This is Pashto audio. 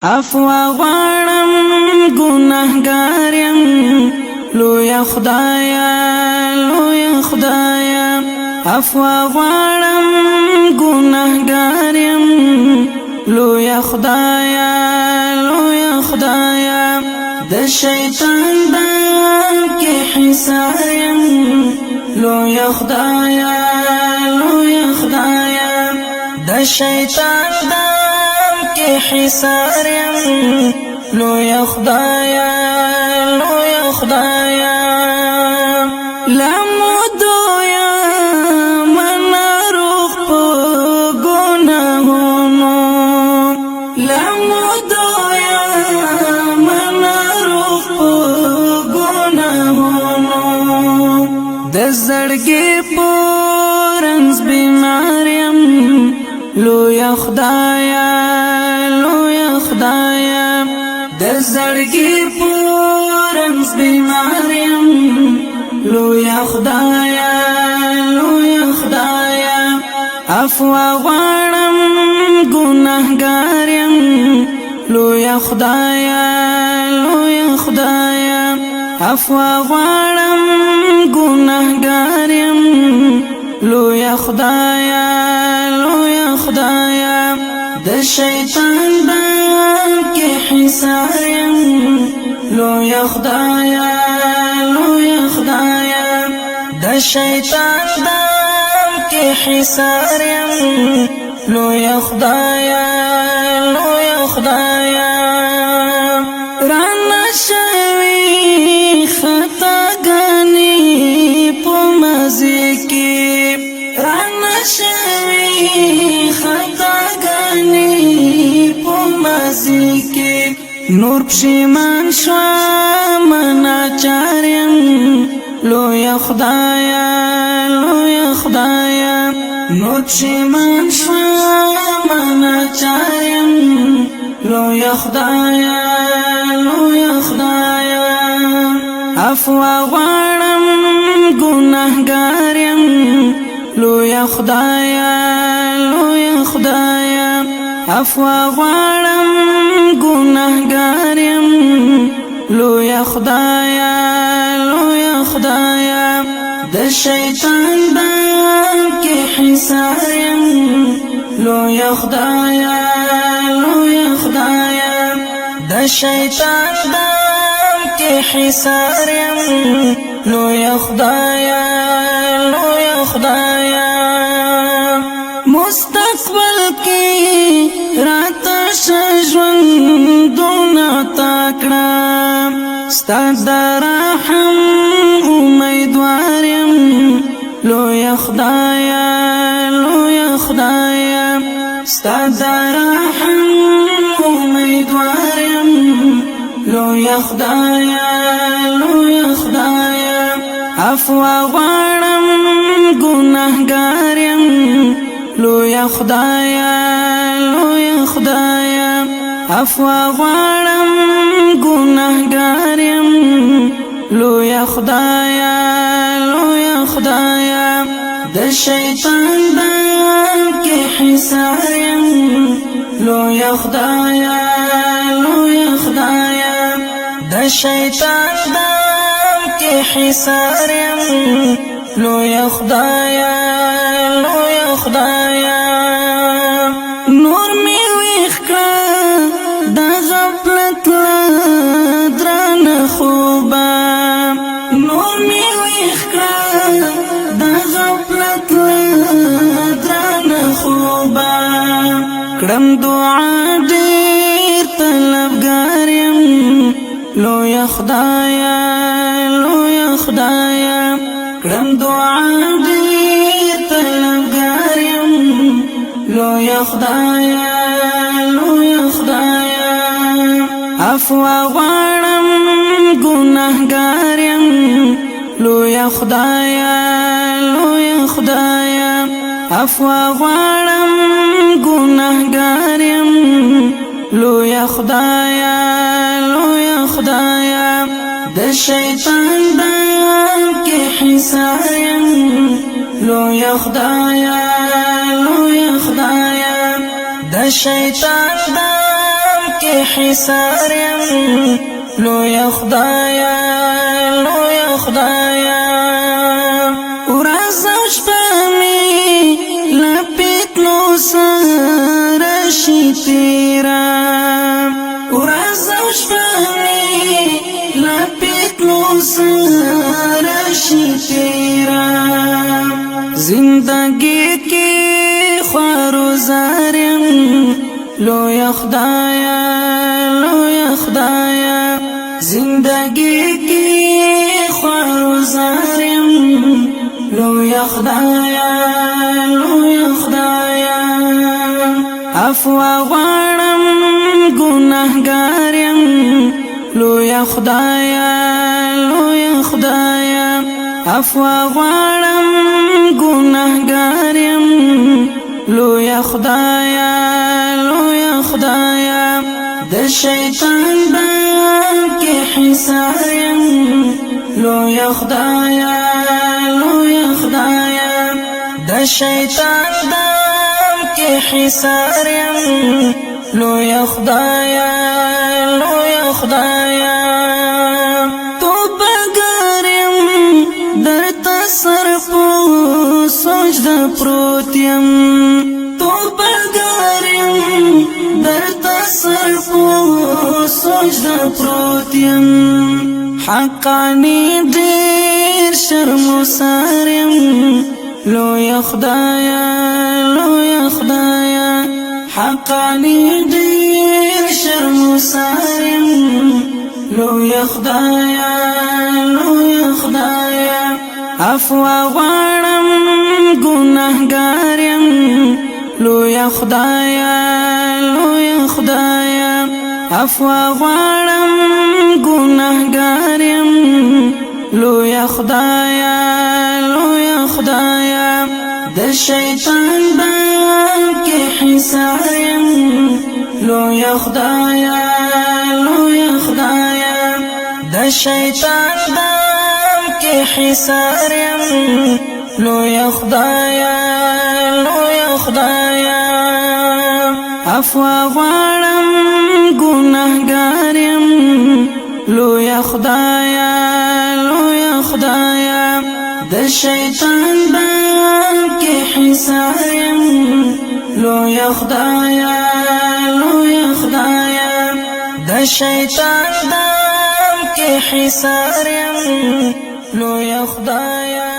عفو غواړم ګناهګار یم لوی خدایا لوی خدایا عفو غواړم ګناهګار یم لوی خدایا لوی خدایا د شیطان دام کې حصار یم لوی خدایا لوی خدایا د شیطان دام کې حصار یم لوی خدایا لوی خدایا لمدویا من روح په ګناهونو لمدویا من روح په ګناهونو د زړګي پورنس بیماریم لوی خدایا لوی خدایا د زړګي پورنس بیماریم لوی خدایا لوی خدایا عفو غواړم ګناهګار یم لوی خدایا لوی خدایا عفو غواړم ګناهګار یم لوی خدایا لوی خدایا د شیطان دام کې حصار یم لوی خدایا لوی خدایا د شیطان دام کې حصار یم لوی خدایا لوی خدایا رانا شوی خطا گانی په مزه کې رانا شوی خطا گانی په مزه کې نور پښیمان شو منا چارم لوی خدایا لوی خدایا نور پښیمان شو منا چارم لوی خدایا لوی خدایا عفو غواړم ګناهګار یم لوی خدایا لوی خدایا عفو غواړم ګناهګار یم لوی خدایا لوی خدایا د شیطان دام کې حصار یم لوی خدایا لوی خدایا د شیطان دام کې حصار یم لوی خدایا لوی خدایا مستقبل کې رات ژوندون تاکړه ستا د رحم امیدوار یم لوی خدایا لوی خدایا ستا د رحم امیدوار یم لوی خدایا لوی خدایا عفو غواړم ګناهګار یم لوی خدایا لوی خدایا عفو غواړم ګناهګار یم لوی خدایا لوی خدایا د شیطان دام کې حصار یم لوی خدایا لوی خدایا د شیطان دام کې حصار یم لوی خدایا لوی خدایا نور می ویخ کړه د غفلت درن خوبا نور می ویخ کړه د غفلت درن خوبا کړم دعا ډېر طلبګار یم لوی خدایا لوی خدایا کړم دعا ډېر طلبګار یم لوی خدایا لوی خدایا عفو غواړم ګناهګار یم لوی خدایا لوی خدایا عفو غواړم ګناهګار یم لوی خدایا لوی خدایا د شیطان دام کې حصار یم لوی خدایا لوی خدایا د شیطان دام کې حصار یم لوی خدایا لوی خدایا ورځ او شپه مې له فتنو سره شي تېره ورځ او شپه مې له فتنو سره شي تېره زندگی کې خوار و زار یم لوی خدایا لوی خدایا زندگی کی خوار و زار یم لوی خدایا لوی خدایا عفو غواړم ګناهګار یم لوی خدایا لوی خدایا عفو غواړم ګناهګار یم لوی خدایا لوی خدایا د شیطان بام کې حصار یم لوی خدایا لوی خدایا د شیطان بام کې حصار یم لوی خدایا لوی خدایا توبهګار یم درته سر په سجده پروت یم توبهګار یم درته سر په سجده پروت یم حقانی ډېر شرمسار یم لوی خدایا لوی خدایا حقانی ډېر شرمسار یم لوی خدایا لوی خدایا عفو غواړم ګناهګار یم لوی خدایا لوی خدایا عفو غواړم ګناهګار یم لوی خدایا لوی خدایا د شیطان بام کې حصار یم لوی خدایا لوی خدایا د شیطان بام کې حصار یم لوی خدایا لوی خدایا عفو غواړم ګناهګار یم لوی خدایا لوی خدایا د شیطان بام کې حصار یم لوی خدایا لوی خدایا د شیطان بام کې حصار یم لوی خدایا